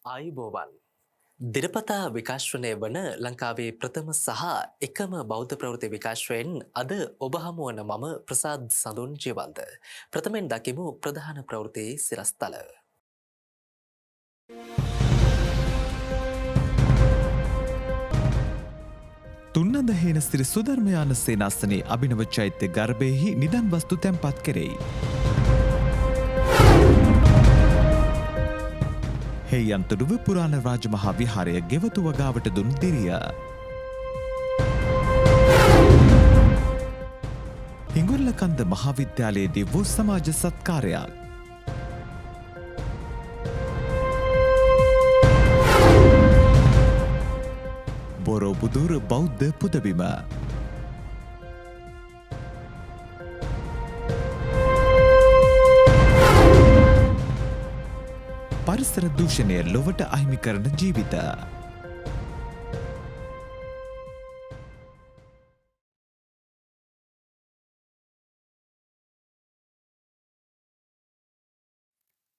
ආයුබෝවන් දිනපතා විකාශනය වන ලංකාවේ ප්‍රථම සහ එකම බෞද්ධ ප්‍රවෘත්ති විකාශයෙන් අද ඔබ හමුවන මම ප්‍රසාද් සඳුන් ජීවන්ත. ප්‍රථමෙන් දකිමු ප්‍රධාන ප්‍රවෘත්ති සිරස්තල. තුන්නද හේනසිරි සුධර්මයාන සේනාසනයේ අභිනව චෛත්‍ය ගර්භයෙහි නිදන් වස්තු තැන්පත් කෙරෙයි. හෙයන්තොඩුව පුරාණ රාජමහා විහාරය ගෙවතු වගාවට දුන් දිරිය. හිඟුල්ලකන්ද මහාවිද්‍යාලයේදී වූ සමාජ සත්කාරයක්. බොරෝබුදුර බෞද්ධ පුදබිම. පරිසර දූෂණය ලොවට අහිමි කරන ජීවිත.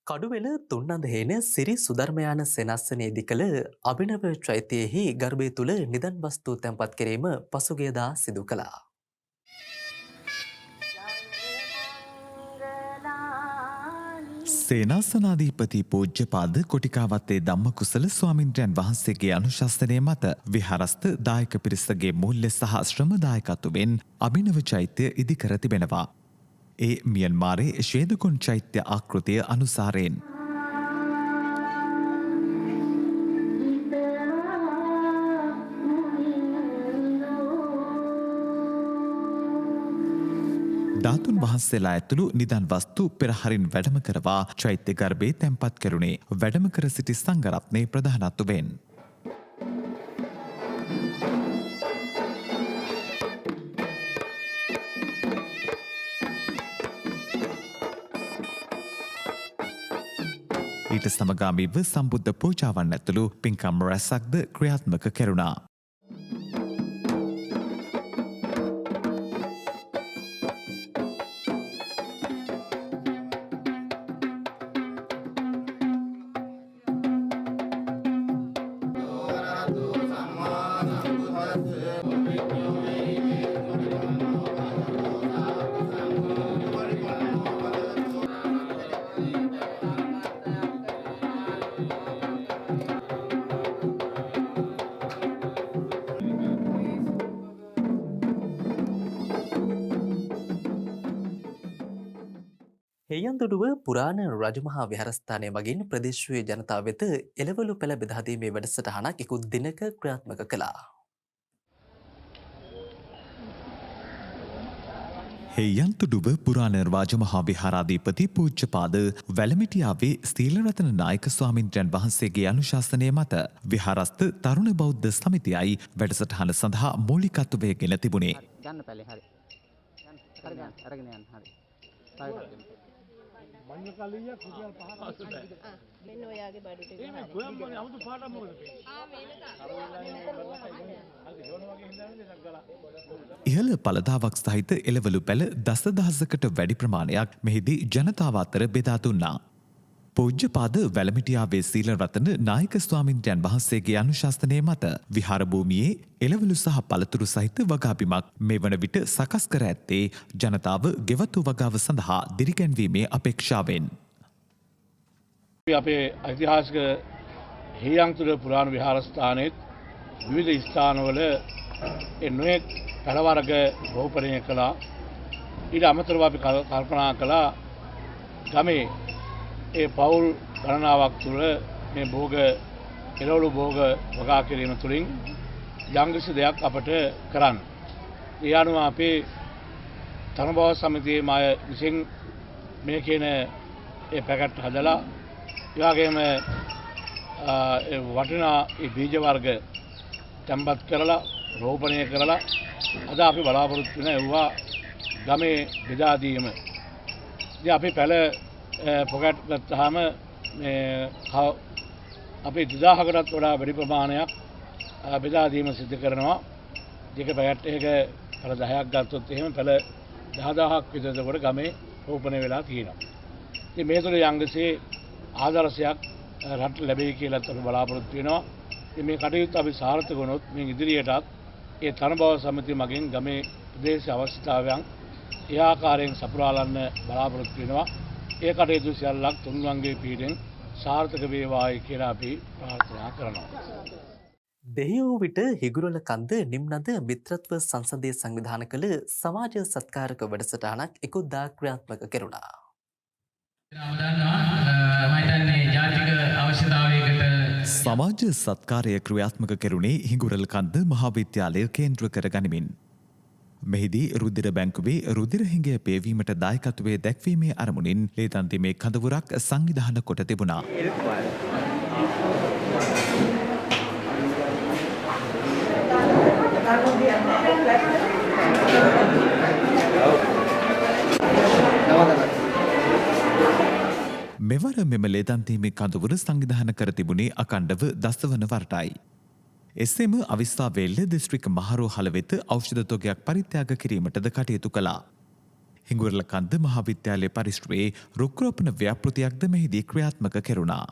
කඩුවෙල තුන්නද හේන සිරි සුධර්මයාන සෙනස්සනයේදී කළ අභිනව චෛත්‍යයෙහි ගර්භය තුළ නිදන් වස්තු තැන්පත් කිරීම පසුගියදා සිදු කළා. සේනාසනාධීපති පූජ්‍යපාද කොටිකාවත්තේ ධම්මකුසල ස්වාමින්ද්‍රයන් වහන්සේගේ අනුශාසනය මත විහාරස්ථ දායක පිරිසගේ මුල්‍ය සහ ශ්‍රම දායකත්වයෙන් අභිනව චෛත්‍ය ඉදිකර තිබෙනවා. ඒ මියන්මාරයේ ශ්වේදගොන් චෛත්‍ය ආකෘතිය අනුසාරයෙන්. ධාතුන් වහන්සේලා ඇතුළු නිදන් වස්තු පෙරහරින් වැඩම කරවා චෛත්‍ය ගර්භයේ තැන්පත් කෙරුණේ වැඩම කර සිටි සංඝරත්නයේ ප්‍රධානත්වයෙන්. ඊට සමගාමීව සම්බුද්ධ පූජාවන් ඇතුළු පින්කම් රැසක්ද ක්‍රියාත්මක කෙරුණා. හෙයන්තොඩුව පුරාණ රජමහා විහාරස්ථානය මගින් ප්‍රදේශීය ජනතාව වෙත එළවලු පැළ බෙදාදීමේ වැඩසටහනක් ඉකුත් දිනක ක්‍රියාත්මක කළා. හෙයන්තොඩුව පුරාණ රාජමහා විහාරාධිපති පූජ්‍යපාද වැලමිටියාවේ සීලරතන නායක ස්වාමින්ද්‍රයන් වහන්සේගේ අනුශාසනය මත විහාරස්ථ තරුණ බෞද්ධ සමිතියයි වැඩසටහන සඳහා මූලිකත්වය ගෙන තිබුණේ. ඉහළ පළදාවක් සහිත එළවලු පැළ දසදහසකට වැඩි ප්‍රමාණයක් මෙහිදී ජනතාව අතර බෙදා දුන්නා. පූජ්‍යපාද වැලමිටියාවේ සීලරතන නායක ස්වාමින්ද්‍රයන් වහන්සේගේ අනුශාසනය මත විහාර භූමියේ එළවලු සහ පළතුරු සහිත වගාබිමක් මේ වන විට සකස් කර ඇත්තේ ජනතාව ගෙවතු වගාව සඳහා දිරිගැන්වීමේ අපේක්ෂාවෙන්. අපේ ඓතිහාසික හේයන්තොඩ පුරාණ විහාරස්ථානයේ විවිධ ස්ථානවල නොයෙක් පැළ වර්ග රෝපණය කළා. ඊට අමතරව අපි කල්පනා කළා ගමේ ඒ පවුල් ගණනාවක් තුළ මේ භෝග එළවලු භෝග වගා කිරීම තුළින් යම්කිසි දෙයක් අපට කරන්න. ඒ අනුව අපේ තනබව සමිතියේ මාය විසින් මේ කියන ඒ පැකට් හදලා ඒ වගේම වටිනා ඒ බීජ වර්ග තැන්පත් කරලා රෝපණය කරලා අද අපි බලාපොරොත්තු වෙන ඒවා ගමේ බෙදා දීම. ඉතින් අපි පැල පොකට් ගත්තාම අපි 2000කටත් වඩා වැඩි ප්‍රමාණයක් බෙදා දීම සිදු කරනවා. ඒක පැකට් එක පැල 10ක් ගත්තොත් එහෙම පැල 10000ක් විතර ගමේ රෝපණය වෙලා තියෙනවා. ඉතින් මේ තුළ යම්කිසි ආදර්ශයක් රට ලැබෙයි කියලාත් අපි බලාපොරොත්තු වෙනවා. ඉතින් මේ කටයුත්ත අපි සාර්ථක වුණොත් මේ ඉදිරියටත් ඒ තනබව සමිතිය මගින් ගමේ ප්‍රදේශ අවශ්‍යතාවයන් ඒ ආකාරයෙන් සපුරාලන්න බලාපොරොත්තු වෙනවා. ඒ කටයුතු සියල්ලක් තුන්වන්ගේ පීඩෙන් සාර්ථක වේවායි කියලා අපි ප්‍රාර්ථනා කරනවා. දෙහිවූ විට හිගුරල කන්ද නිම්නද මිත්‍රත්ව සංසදය සංවිධාන කළ සමාජ සත්කාරක වැඩසටහනක් ඉකුද්දා ක්‍රියාත්මක කෙරුණා. සමාජ සත්කාරය ක්‍රියාත්මක කෙරුණේ හිඟුරල් කන්ද මහාවිද්‍යාලය කේන්ද්‍ර කර ගනිමින්. මෙහිදී රුධිර බැංකුවේ රුධිර හිඟය පේවීමට දායකත්වයේ දැක්වීමේ අරමුණින් ලේතන්තිමේ කඳවුරක් සංවිධාන කොට තිබුණා. මෙවර මෙම ලේදන්තීමේ කඳවුර සංවිධාන කර තිබුණේ අකණ්ඩව දසවන වරටයි. එසේම අවිස්ථාවේල්ල දිස්ත්‍රික් මහරෝහල වෙත ඖෂධ තොගයක් පරිත්‍යාග කිරීමටද කටයුතු කළා. හිඟුරල කන්ද මහාවිද්‍යාලය පරිශ්‍රයේ රුක්රෝපණ ව්‍යාපෘතියක්ද මෙහිදී ක්‍රියාත්මක කෙරුණා.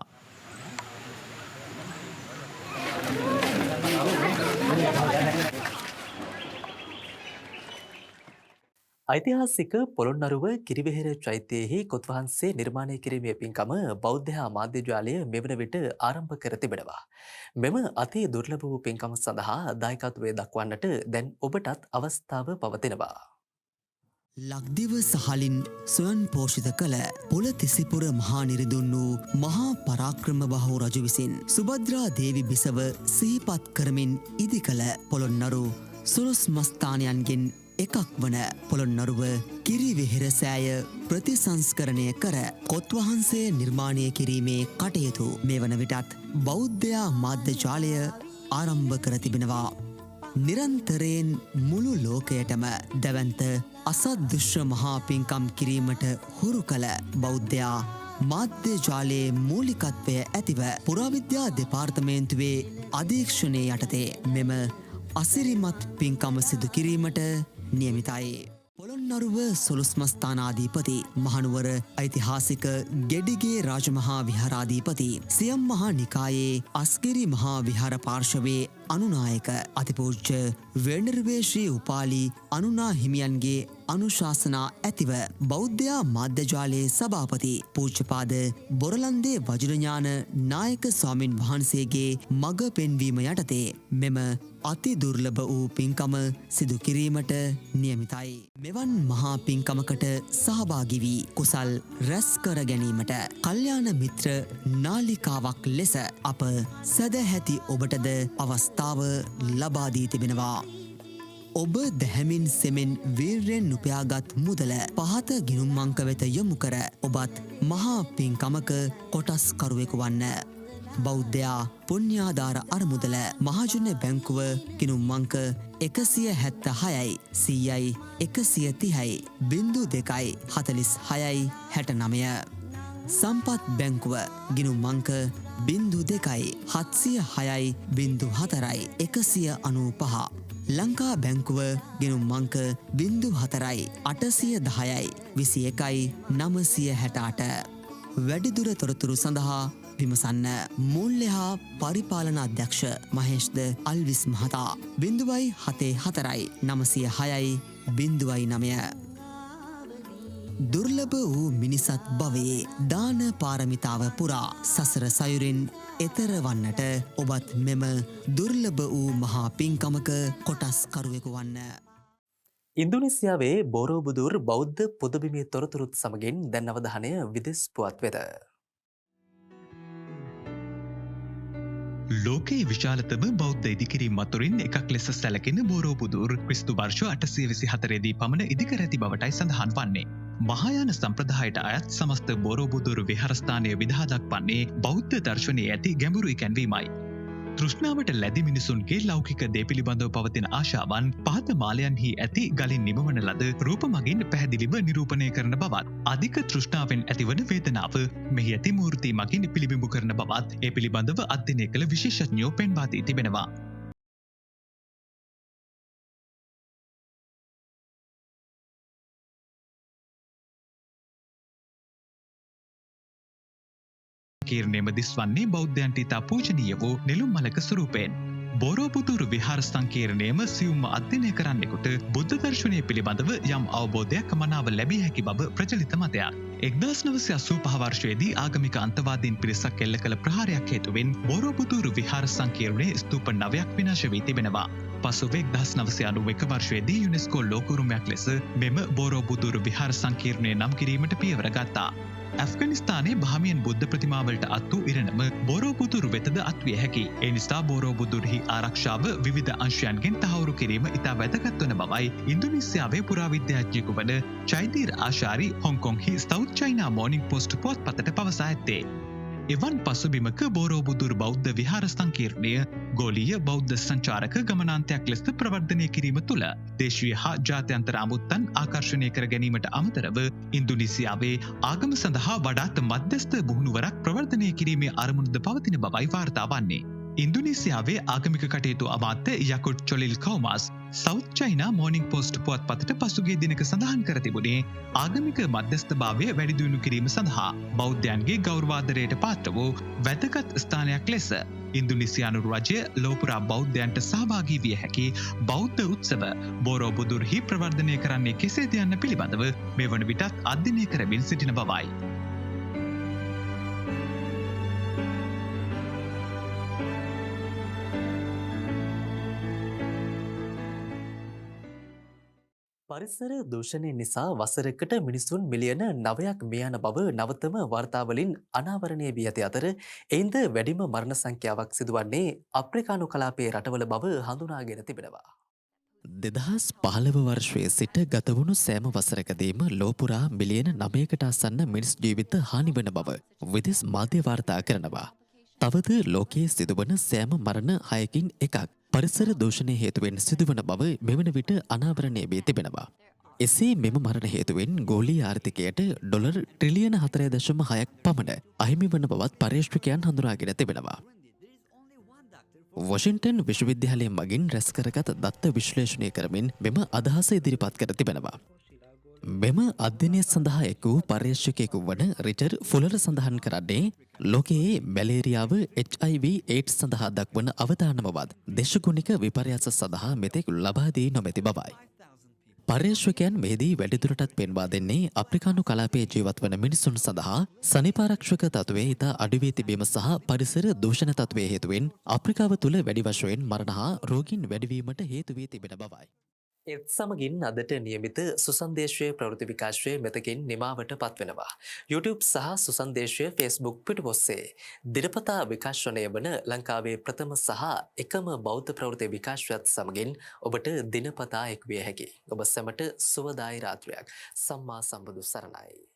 ඓතිහාසික පොළොන්නරුව කිරිවෙහෙර චෛත්‍යයෙහි කොත්වහන්සේ නිර්මාණය කිරීමේ පින්කම බෞද්ධ මාධ්‍යජාලය මෙවන විට ආරම්භ කර තිබෙනවා. මෙම අති දුර්ලභ වූ පින්කම සඳහා දායකත්වය දක්වන්නට දැන් ඔබටත් අවස්ථාව පවතිනවා. ලක්දිව සහලින් ස්වයන් පෝෂිත කළ පොළ තිසිපුර මහා නිරිදුන් වූ මහා පරාක්‍රම බහු රජු විසින් සුභද්‍රා දේවි බිසව සිහිපත් කරමින් ඉදි කළ පොළොන්නරු සොළොස් මස්ථානයන්ගෙන් එකක් වන පොළොන්නරුව කිරිවෙහෙර සෑය ප්‍රතිසංස්කරණය කර කොත්වහන්සේ නිර්මාණය කිරීමේ කටයුතු මේ වන විටත් බෞද්ධයා මාධ්‍ය ජාලය ආරම්භ කර තිබෙනවා. නිරන්තරයෙන් මුළු ලෝකයටම දැවන්ත අසද්දුෂ්‍ය මහා පින්කම් කිරීමට හුරු කළ බෞද්ධයා මාධ්‍ය ජාලයේ මූලිකත්වය ඇතිව පුරාවිද්‍යා දෙපාර්තමේන්තුවේ අධීක්ෂණය යටතේ මෙම අසිරිමත් පින්කම සිදු කිරීමට නියමිතයි. පොළොන්නරුව සොළොස්මස්ථානාධීපති මහනුවර ඓතිහාසික ගෙඩිගේ රාජමහා විහාරාධීපති සියම් මහා නිකායේ අස්ගිරි මහා විහාර පාර්ශවයේ අනුනායක අතිපූජ්‍ය වේනර්වේශ්‍රී උපාලි අනුනා හිමියන්ගේ අනුශාසනා ඇතිව බෞද්ධයා මාධ්‍යජාලයේ සභාපති පූජ්‍යපාද බොරලන්දේ වජිරඥාන නායක ස්වාමින් වහන්සේගේ මඟ පෙන්වීම යටතේ මෙම අති දුර්ලභ වූ පින්කම සිදු කිරීමට නියමිතයි. මෙවන් මහා පින්කමකට සහභාගී වී කුසල් රැස් කර ගැනීමට කල්යාණ මිත්‍ර නාලිකාවක් ලෙස අප සදැහැති ඔබටද අවස්ථාව ලබා දී තිබෙනවා. ඔබ දැහැමින් සෙමෙන් වීර්යෙන් උපයාගත් මුදල පහත ගිණුම් අංක වෙත යොමු කර ඔබත් මහා පින්කමක කොටස්කරුවෙකු වන්න. බෞද්ධයා පුණ්‍යාධාර අරමුදල මහජන බැංකුව ගිණුම් අංක 176යි 100යි 130යි 02යි 46යි 69. සම්පත් බැංකුව ගිණුම් අංක 02යි 706යි 04යි 195. ලංකා බැංකුව ගිණුම් අංක 04යි 810යි 21යි 968. වැඩිදුර තොරතුරු සඳහා විමසන්න. මූල්‍ය හා පරිපාලන අධ්‍යක්ෂ මහේෂ්ද අල්විස් මහතා 0.74යි 906යි 0.9. දුර්ලභ වූ මිනිසත් භවයේ දාන පාරමිතාව පුරා සසර සයුරින් එතර වන්නට ඔබත් මෙම දුර්ලභ වූ මහා පින්කමක කොටස්කරුවෙකු වන්න. ඉන්දුනීසියාවේ බෝරෝබුදුර් බෞද්ධ පුදබිමේ තොරතුරුත් සමගින් දැන් අවධානය විදෙස් පුවත් වෙත. ලෝකයේ විශාලතම බෞද්ධ ඉදිකිරීම් අතුරින් එකක් ලෙස සැලකෙන බෝරෝබුදුර් ක්‍රිස්තු වර්ෂ 824 දී පමණ ඉදිකර ඇති බවටයි සඳහන් වන්නේ. මහායාන සම්ප්‍රදායට අයත් සමස්ත බෝරෝබුදුර් විහාරස්ථානය විදහා දක්වන්නේ බෞද්ධ දර්ශනයේ ඇති ගැඹුරු ඉගැන්වීමයි. තෘෂ්ණාවට ලැදි මිනිසුන්ගේ ලෞකික දේ පිළිබඳව පවතින ආශාවන් පහත මාලයන්හි ඇති ගලින් නිමවන ලද රූප මගින් පැහැදිලිව නිරූපණය කරන බවත්, අධික තෘෂ්ණාවෙන් ඇතිවන වේදනාව මෙහි ඇති මූර්ති මගින් පිළිබිඹු කරන බවත් ඒ පිළිබඳව අධ්‍යයනය කළ විශේෂඥයෝ පෙන්වා දී තිබෙනවා. සංකීර්ණයම දිස්වන්නේ බෞද්ධයන්ට ඉතා පූජනීය වූ නෙළුම් මලක ස්වරූපයෙන්. බෝරෝබුදුර විහාර සංකීර්ණයම සියුම්ම අධ්‍යයනය කරන්නෙකුට බුද්ධ දර්ශනය පිළිබඳව යම් අවබෝධයක් මනාව ලැබිය හැකි බව ප්‍රචලිත මතයක්. 1985 වර්ෂයේදී ආගමික අන්තවාදීන් පිරිසක් එල්ල කළ ප්‍රහාරයක් හේතුවෙන් බෝරෝබුදුර විහාර සංකීර්ණයේ ස්තූප 9ක් විනාශ වී තිබෙනවා. පසුව 1991 වර්ෂයේදී යුනෙස්කෝ ලෝක උරුමයක් ලෙස මෙම බෝරෝබුදුර විහාර සංකීර්ණය නම් කිරීමට පියවර ගත්තා. ඇෆ්ගනිස්තානයේ බහමියන් බුද්ධ ප්‍රතිමාවලට අත් වූ ඉරණම බෝරෝබුදුරු වෙතද අත්විය හැකි. ඒ නිසා බෝරෝබුදුරුහි ආරක්ෂාව විවිධ අංශයන්ගෙන් තහවුරු කිරීම ඉතා වැදගත් වන බවයි ඉන්දුනීසියාවේ පුරාවිද්‍යාඥයෙකු වන චෛදීර් ආශාරි හොංකොංහි සවුත් චයිනා මෝර්නිං පෝස්ට් පුවත්පතට පවසා ඇත්තේ. එවන් පසුබිමක බෝරෝබුදුරු බෞද්ධ විහාර සංකීර්ණය ගෝලීය බෞද්ධ සංචාරක ගමනාන්තයක් ලෙස ප්‍රවර්ධනය කිරීම තුළ දේශීය හා ජාත්‍යන්තර අමුත්තන් ආකර්ෂණය කර ගැනීමට අමතරව ඉන්දුනීසියාවේ ආගම සඳහා වඩාත් මධ්‍යස්ථ පුහුණුවරක් ප්‍රවර්ධනය කිරීමේ අරමුණුද පවතින බවයි වාර්තා වන්නේ. ඉන්දුනීසියාවේ ආගමික කටයුතු අමාත්‍ය යකුට් චොලිල් කවුමාස් සවුත් චයිනා මෝර්නිං පෝස්ට් පුවත්පතට පසුගිය දිනක සඳහන් කර තිබුණේ ආගමික මධ්‍යස්ථභාවය වැඩි දියුණු කිරීම සඳහා බෞද්ධයන්ගේ ගෞරවාදරයට පාත්‍ර වූ වැදගත් ස්ථානයක් ලෙස ඉන්දුනීසියානු රජය ලෝපුරා බෞද්ධයන්ට සහභාගී විය හැකි බෞද්ධ උත්සව බෝරෝබුදුරුහි ප්‍රවර්ධනය කරන්නේ කෙසේද යන්න පිළිබඳව මේ වන විටත් අධ්‍යයනය කරමින් සිටින බවයි. පරිසර දූෂණය නිසා වසරකට මිනිසුන් මිලියන 9ක් මිය යන බව නවතම වාර්තාවලින් අනාවරණය වී ඇති අතර එයින්ද වැඩිම මරණ සංඛ්‍යාවක් සිදුවන්නේ අප්‍රිකානු කලාපයේ රටවල බව හඳුනාගෙන තිබෙනවා. 2015 වර්ෂයේ සිට ගත වුණු සෑම වසරකදීම ලෝපුරා මිලියන 9කට ආසන්න මිනිස් ජීවිත හානි වන බව විදෙස් මාධ්‍ය වාර්තා කරනවා. තවද ලෝකයේ සිදුවන සෑම මරණ 6කින් එකක් පරිසර දූෂණය හේතුවෙන් සිදුවන බව මෙවන විට අනාවරණය වී තිබෙනවා. එසේ මෙම මරණ හේතුවෙන් ගෝලීය ආර්ථිකයට ඩොලර් ට්‍රිලියන 4.6ක් පමණ අහිමි වන බවත් පර්යේෂකයන් හඳුනාගෙන තිබෙනවා. වොෂින්ටන් විශ්වවිද්‍යාලය මගින් රැස් කරගත් දත්ත විශ්ලේෂණය කරමින් මෙම අදහස ඉදිරිපත් කර තිබෙනවා. මෙම අධ්‍යයනය සඳහා එක් වූ පර්යේෂකයෙකු වන රිචර් ෆුලර් සඳහන් කරන්නේ ලෝකයේ මැලේරියාව HIV AIDS සඳහා දක්වන අවදානමවත් දේශගුණික විපර්යාස සඳහා මෙතෙක් ලබා දී නොමැති බවයි. පර්යේෂකයන් මෙහිදී වැඩිදුරටත් පෙන්වා දෙන්නේ අප්‍රිකානු කලාපයේ ජීවත් වන මිනිසුන් සඳහා සනිපාරක්ෂක තත්ත්වයේ ඉතා අඩු වී තිබීම සහ පරිසර දූෂණ තත්ත්වයේ හේතුවෙන් අප්‍රිකාව තුළ වැඩි වශයෙන් මරණ හා රෝගීන් වැඩිවීමට හේතු වී තිබෙන බවයි. එත් සමගින් අදට නියමිත සුසන්දේශය ප්‍රවෘත්ති විකාශය මෙතකින් නිමාවට පත්වෙනවා. YouTube සහ සුසන්දේශය Facebook පිටුපොස්සේ දිනපතා විකාශනය වන ලංකාවේ ප්‍රථම සහ එකම බෞද්ධ ප්‍රවෘත්ති විකාශයත් සමගින් ඔබට දිනපතා එක්විය හැකි. ඔබ සැමට සුවදායි රාත්‍රියක්. සම්මා සම්බුදු සරණයි.